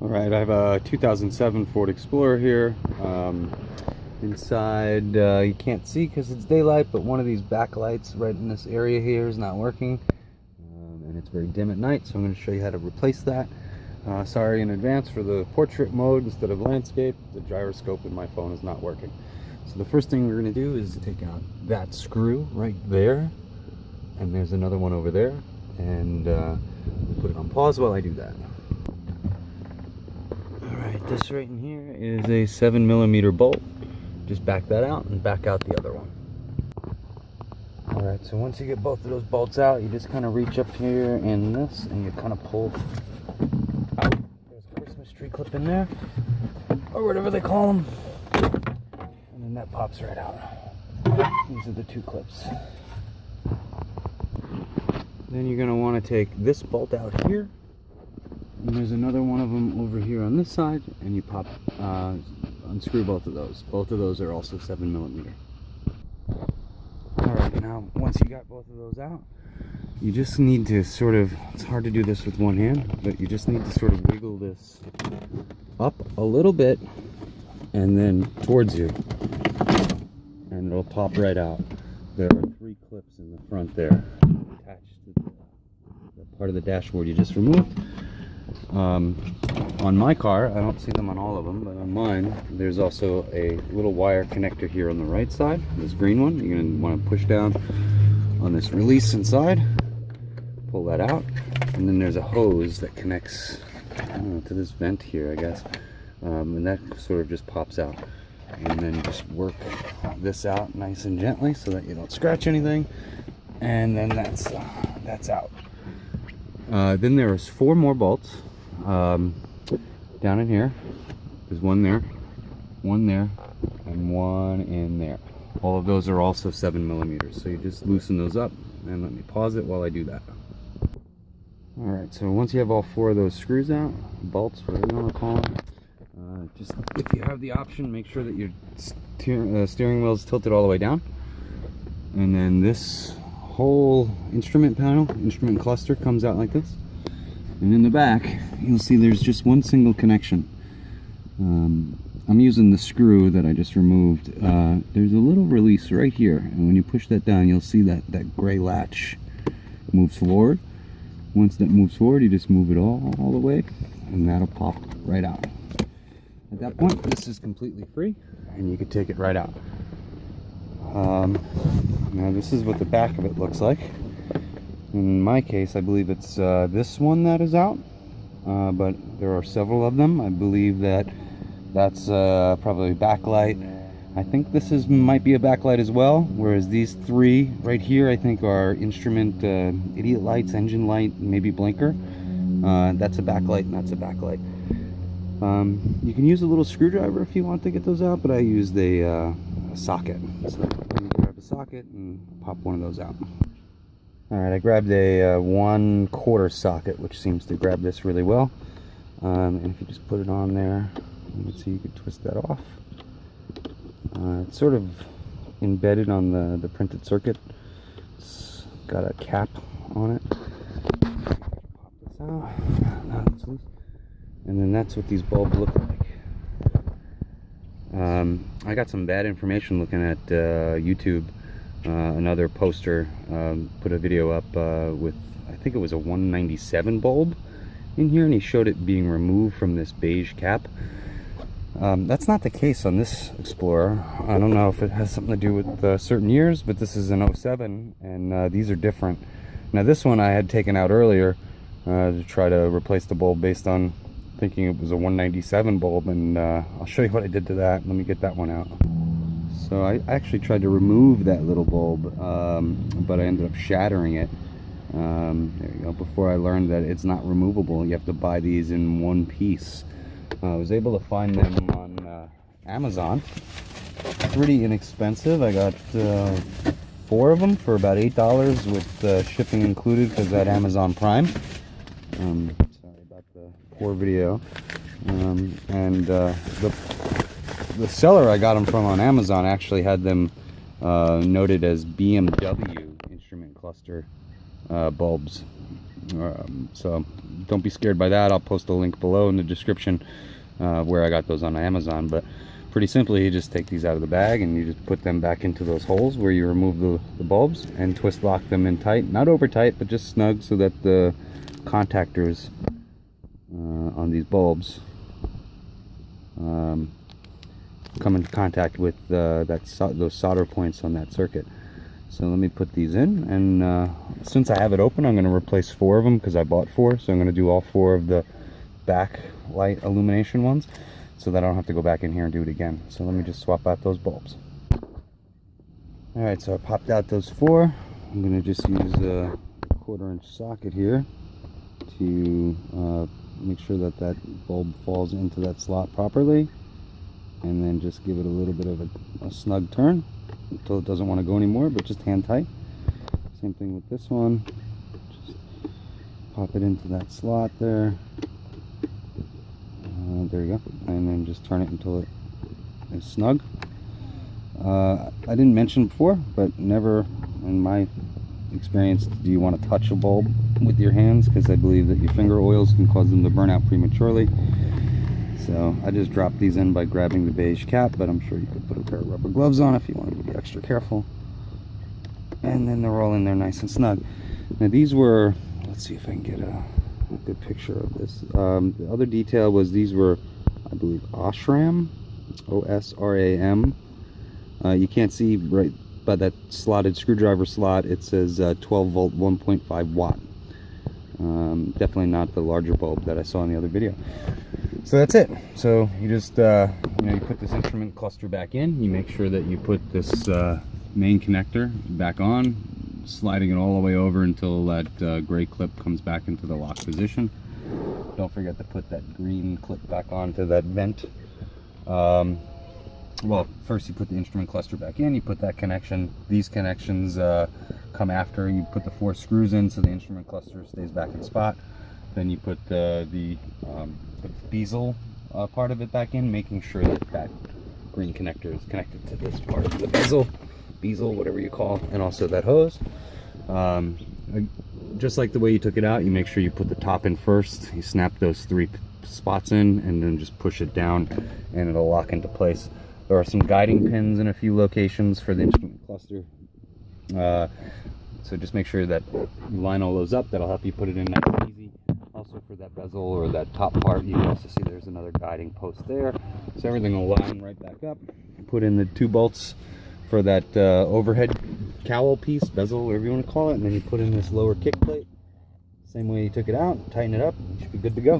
All right, I have a 2007 Ford Explorer here. Inside, you can't see because it's daylight, but one of these backlights right in this area here is not working. And it's very dim at night, so I'm going to show you how to replace that. Sorry in advance for the portrait mode instead of landscape. The gyroscope in my phone is not working. So the first thing we're going to do is take out that screw right there. And there's another one over there. And put it on pause while I do that. Alright, this right in here is a 7mm bolt. Just back that out and back out the other one. Alright, so once you get both of those bolts out, you just kind of reach up here in this and you kind of pull out. There's a Christmas tree clip in there, or whatever they call them. And then that pops right out. These are the two clips. Then you're going to want to take this bolt out here. And there's another one of them over here on this side, and you pop, unscrew both of those. Both of those are also 7mm. Alright, now once you got both of those out, you just need to sort of, it's hard to do this with one hand, but you just need to sort of wiggle this up a little bit and then towards you, and it'll pop right out. There are 3 clips in the front there attached to the part of the dashboard you just removed. On my car, I don't see them on all of them, but on mine, there's also a little wire connector here on the right side, this green one. You're going to want to push down on this release inside, pull that out, and then there's a hose that connects, I don't know, to this vent here, I guess, and that sort of just pops out. And then just work this out nice and gently so that you don't scratch anything, and then that's out. Then there's 4 more bolts. Down in here, there's one there, and one in there. All of those are also 7mm, so you just loosen those up, and let me pause it while I do that. Alright, so once you have all 4 of those screws out, bolts, whatever you want to call them, just if you have the option, make sure that your steering wheel is tilted all the way down. And then this whole instrument panel, instrument cluster, comes out like this. And in the back, you'll see there's just one single connection. I'm using the screw that I just removed. There's a little release right here, and when you push that down, you'll see that gray latch moves forward. Once that moves forward, you just move it all the way, and that'll pop right out. At that point, this is completely free, and you can take it right out. Now this is what the back of it looks like. In my case, I believe it's this one that is out, but there are several of them. I believe that's probably backlight. I think this might be a backlight as well, whereas these 3 right here I think are instrument idiot lights, engine light, maybe blinker. That's a backlight, and that's a backlight. You can use a little screwdriver if you want to get those out, but I used a socket. So you grab a socket and pop one of those out. Alright, I grabbed a 1/4 socket, which seems to grab this really well. And if you just put it on there, you can see you could twist that off. It's sort of embedded on the printed circuit. It's got a cap on it. Pop this out. Now it's loose. And then that's what these bulbs look like. I got some bad information looking at YouTube. Another poster put a video up with, I think it was a 197 bulb in here, and he showed it being removed from this beige cap. That's not the case on this Explorer. I don't know if it has something to do with certain years, but this is an 07, and these are different. Now this one I had taken out earlier to try to replace the bulb based on thinking it was a 197 bulb, and I'll show you what I did to that. Let me get that one out. So I actually tried to remove that little bulb, but I ended up shattering it. There you go. Before I learned that it's not removable, you have to buy these in one piece. I was able to find them on Amazon. Pretty inexpensive. I got 4 of them for about $8 with shipping included because I had Amazon Prime. Sorry about the poor video. The seller I got them from on Amazon actually had them noted as BMW instrument cluster bulbs. So don't be scared by that. I'll post a link below in the description where I got those on Amazon. But pretty simply, you just take these out of the bag and you just put them back into those holes where you remove the bulbs, and twist lock them in tight, not over tight, but just snug, so that the contactors on these bulbs come into contact with those solder points on that circuit. So let me put these in, and since I have it open, I'm going to replace 4 of them because I bought 4. So I'm going to do all 4 of the backlight illumination ones, so that I don't have to go back in here and do it again. So let me just swap out those bulbs. Alright, so I popped out those 4. I'm going to just use a 1/4-inch socket here to make sure that that bulb falls into that slot properly, and then just give it a little bit of a snug turn until it doesn't want to go anymore, but just hand tight. Same thing with this one. Just pop it into that slot there. There you go. And then just turn it until it is snug. I didn't mention before, but never in my experience do you want to touch a bulb with your hands, because I believe that your finger oils can cause them to burn out prematurely. So I just dropped these in by grabbing the beige cap, but I'm sure you could put a pair of rubber gloves on if you want to be extra careful. And then they're all in there nice and snug. Now these were, let's see if I can get a good picture of this. The other detail was these were, I believe, Osram, O-S-R-A-M. You can't see right by that slotted screwdriver slot. It says 12 volt 1.5 watt. Definitely not the larger bulb that I saw in the other video. So that's it. So you just you put this instrument cluster back in. You make sure that you put this main connector back on, sliding it all the way over until that gray clip comes back into the lock position. Don't forget to put that green clip back onto that vent. Well, first you put the instrument cluster back in, you put that connection. These connections come after. You put the 4 screws in so the instrument cluster stays back in spot. Then you put the bezel part of it back in, making sure that that green connector is connected to this part of the bezel, whatever you call, and also that hose. Just like the way you took it out, you make sure you put the top in first. You snap those 3 spots in, and then just push it down, and it'll lock into place. There are some guiding pins in a few locations for the instrument cluster. So just make sure that you line all those up. That'll help you put it in nice and easy. Also for that bezel or that top part, you can also see there's another guiding post there. So everything will line right back up. Put in the 2 bolts for that overhead cowl piece, bezel, whatever you want to call it. And then you put in this lower kick plate. Same way you took it out, tighten it up, and you should be good to go.